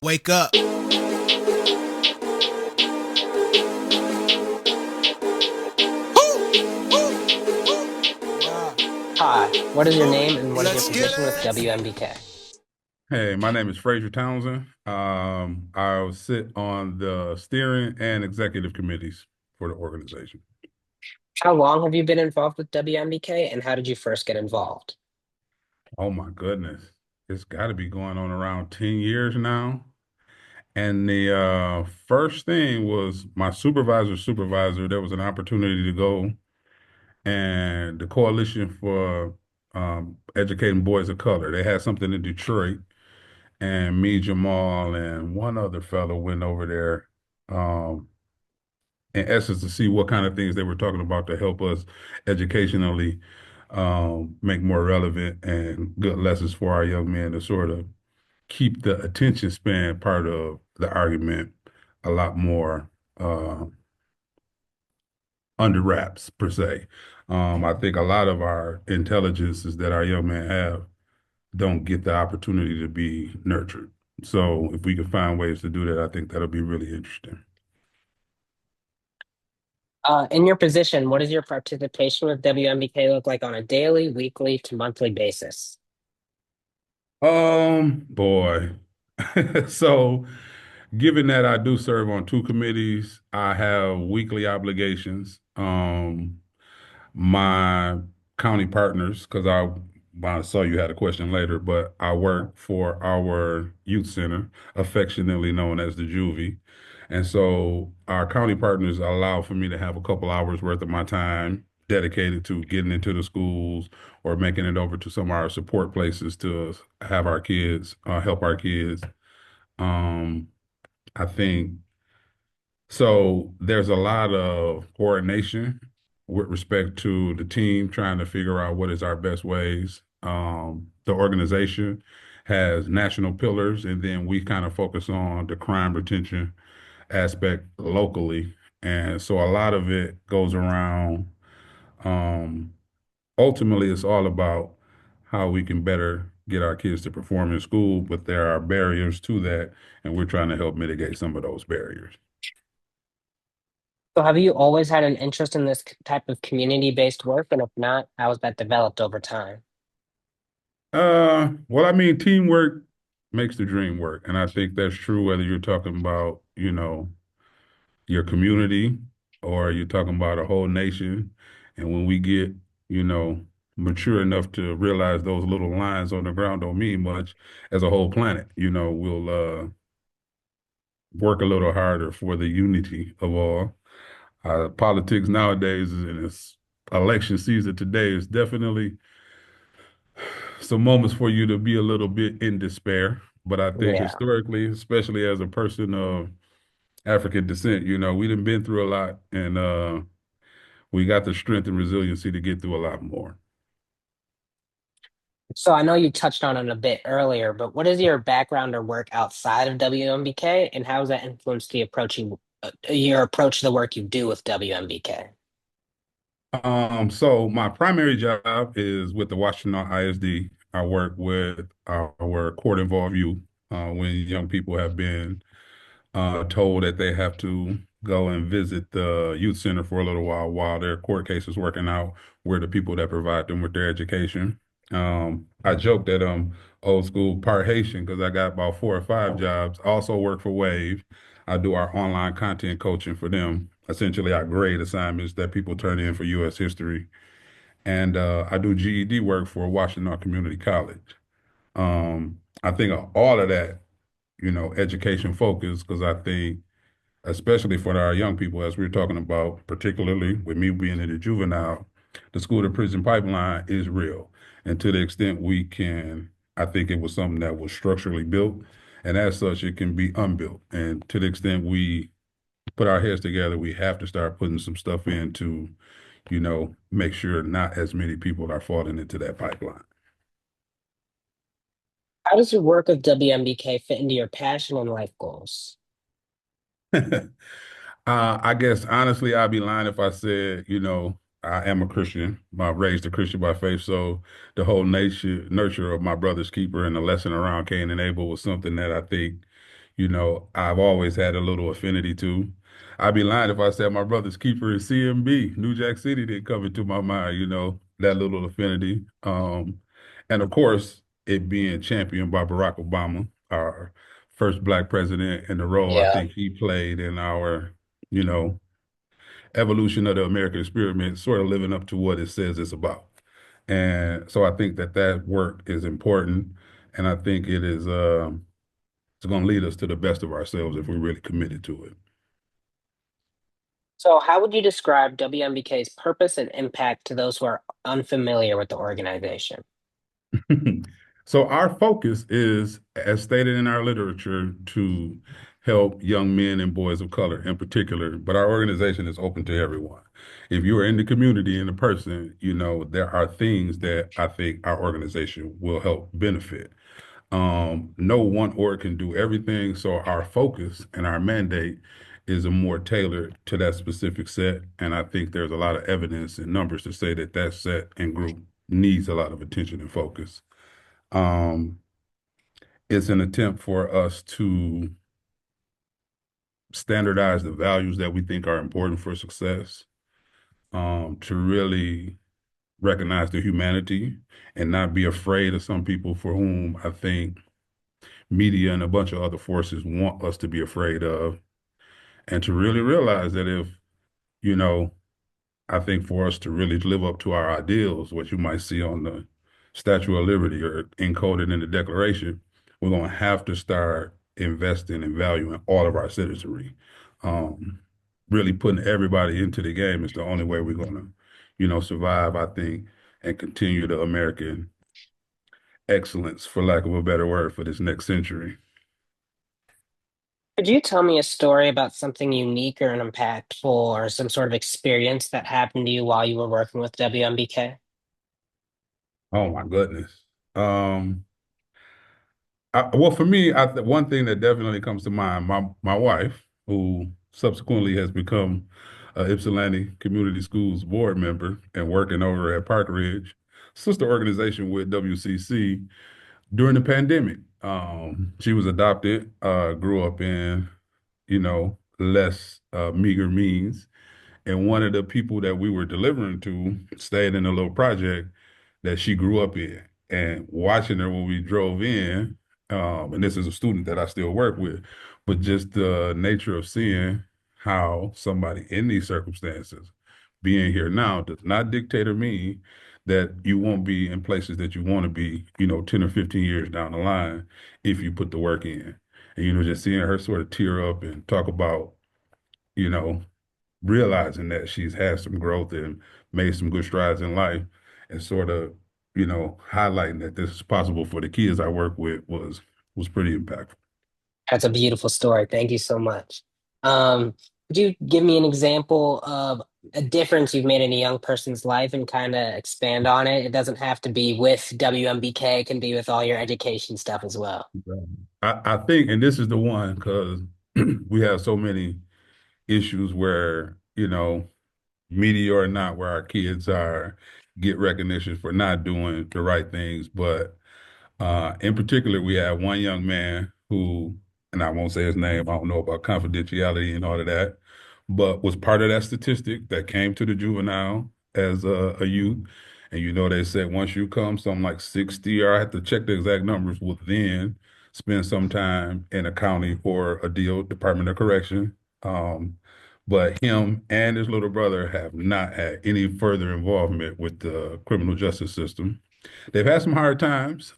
Wake up. Hi, what is your name and what is your Let's get position with it. WMBK? Hey, my name is Frazier Townsend. I sit on the steering and executive committees for the organization. How long have you been involved with WMBK and how did you first get involved? Oh my goodness. It's got to be going on around 10 years now. And the first thing was my supervisor. There was an opportunity to go, and the Coalition for Educating Boys of Color. They had something in Detroit, and me, Jamal, and one other fellow went over there. In essence, to see what kind of things they were talking about to help us educationally make more relevant and good lessons for our young men to sort of keep the attention span part of the argument a lot more uh, under wraps, per se. I think a lot of our intelligences that our young men have don't get the opportunity to be nurtured. So if we can find ways to do that, I think that'll be really interesting. In your position, what does your participation with WMBK look like on a daily, weekly, to monthly basis? Boy. So, given that I do serve on two committees, I have weekly obligations. My county partners, because I saw you had a question later, but I work for our youth center, affectionately known as the Juvie. And so our county partners allow for me to have a couple hours worth of my time dedicated to getting into the schools or making it over to some of our support places to have our kids, help our kids. Um, I think so there's a lot of coordination with respect to the team trying to figure out what is our best ways. The organization has national pillars, and then we kind of focus on the crime retention aspect locally. And so a lot of it goes around, um, ultimately, it's all about how we can better get our kids to perform in school, but there are barriers to that, and we're trying to help mitigate some of those barriers. So have you always had an interest in this type of community-based work? And if not, how has that developed over time? Well, I mean, teamwork makes the dream work. And I think that's true whether you're talking about, your community or you're talking about a whole nation. And when we get, you know, mature enough to realize those little lines on the ground don't mean much as a whole planet, we'll work a little harder for the unity of all. Politics nowadays in this election season today is definitely some moments for you to be a little bit in despair. But I think Yeah. historically, especially as a person of African descent, we done been through a lot and we got the strength and resiliency to get through a lot more. So I know you touched on it a bit earlier, but what is your background or work outside of WMBK and how has that influenced your approach to the work you do with WMBK? So my primary job is with the Washington ISD. I work with our court-involved youth when young people have been told that they have to go and visit the youth center for a little while their court case is working out. We're the people that provide them with their education. I joke that I'm old school part Haitian because I got about 4 or 5 jobs. I also work for Wave. I do our online content coaching for them. Essentially, I grade assignments that people turn in for U.S. history. And I do GED work for Washington Community College. I think of all of that, education focus, because I think especially for our young people, as we're talking about, particularly with me being in the juvenile, the school to prison pipeline is real. And to the extent we can, I think it was something that was structurally built. And as such, it can be unbuilt. And to the extent we put our heads together, we have to start putting some stuff in to, make sure not as many people are falling into that pipeline. How does your work with WMBK fit into your passion and life goals? I guess honestly, I'd be lying if I said, I am a Christian. I'm raised a Christian by faith. So the whole nurture of my brother's keeper and the lesson around Cain and Abel was something that I think, I've always had a little affinity to. I'd be lying if I said my brother's keeper is CMB. New Jack City didn't come into my mind, that little affinity. And of course, it being championed by Barack Obama, our first black president, and the role I Yeah. think he played in our, you know, evolution of the American experiment, sort of living up to what it says it's about. And so I think that that work is important, and I think it's going to lead us to the best of ourselves if we're really committed to it. So, how would you describe WMBK's purpose and impact to those who are unfamiliar with the organization? So our focus is, as stated in our literature, to help young men and boys of color in particular, but our organization is open to everyone. If you are in the community and a person, there are things that I think our organization will help benefit. No one org can do everything, so our focus and our mandate is a more tailored to that specific set. And I think there's a lot of evidence and numbers to say that that set and group needs a lot of attention and focus. Um, it's an attempt for us to standardize the values that we think are important for success, to really recognize the humanity and not be afraid of some people for whom I think media and a bunch of other forces want us to be afraid of, and to really realize that if, you know, I think for us to really live up to our ideals, what you might see on the Statue of Liberty or encoded in the Declaration, we're going to have to start investing and valuing all of our citizenry. Um, really putting everybody into the game is the only way we're going to, survive, I think, and continue the American excellence, for lack of a better word, for this next century. Could you tell me a story about something unique or an impactful or some sort of experience that happened to you while you were working with WMBK? Oh my goodness. Um, well, for me, one thing that definitely comes to mind, my wife, who subsequently has become a Ypsilanti Community Schools board member and working over at Park Ridge, sister organization with WCC during the pandemic. She was adopted, grew up in, less meager means, and one of the people that we were delivering to stayed in a little project that she grew up in. And watching her when we drove in, and this is a student that I still work with, but just the nature of seeing how somebody in these circumstances being here now does not dictate or mean that you won't be in places that you want to be, 10 or 15 years down the line if you put the work in. And, just seeing her sort of tear up and talk about, you know, realizing that she's had some growth and made some good strides in life, and sort of, highlighting that this is possible for the kids I work with was pretty impactful. That's a beautiful story. Thank you so much. Um, could you give me an example of a difference you've made in a young person's life and kind of expand on it? It doesn't have to be with WMBK, it can be with all your education stuff as well. I think, and this is the one because we have so many issues where, media or not, where our kids are get recognition for not doing the right things. But in particular, we have one young man who, and I won't say his name, I don't know about confidentiality and all of that, but was part of that statistic that came to the juvenile as a youth. And they said once you come, something like 60, or I have to check the exact numbers, will then spend some time in a county or a deal, Department of Correction. Um, but him and his little brother have not had any further involvement with the criminal justice system. They've had some hard times.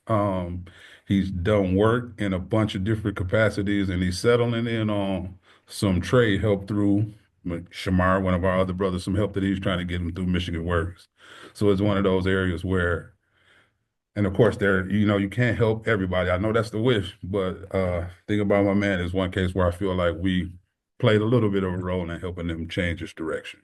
He's done work in a bunch of different capacities, and he's settling in on some trade help through Shamar, one of our other brothers, some help that he's trying to get him through Michigan Works. So it's one of those areas where, and of course, there, you can't help everybody. I know that's the wish, but think about my man is one case where I feel like we played a little bit of a role in helping them change his direction.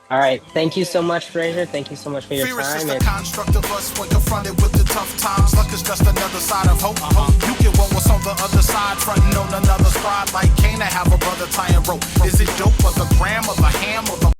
All right. Thank you so much, Frazier. Thank you so much for your Fear is just time. a And construct of us when confronted with the tough times. Luck is just another side of hope. You get what was on the other side, fronting on another spot. Like Cain to have a brother tying rope. Is it dope or the gram or the ham or the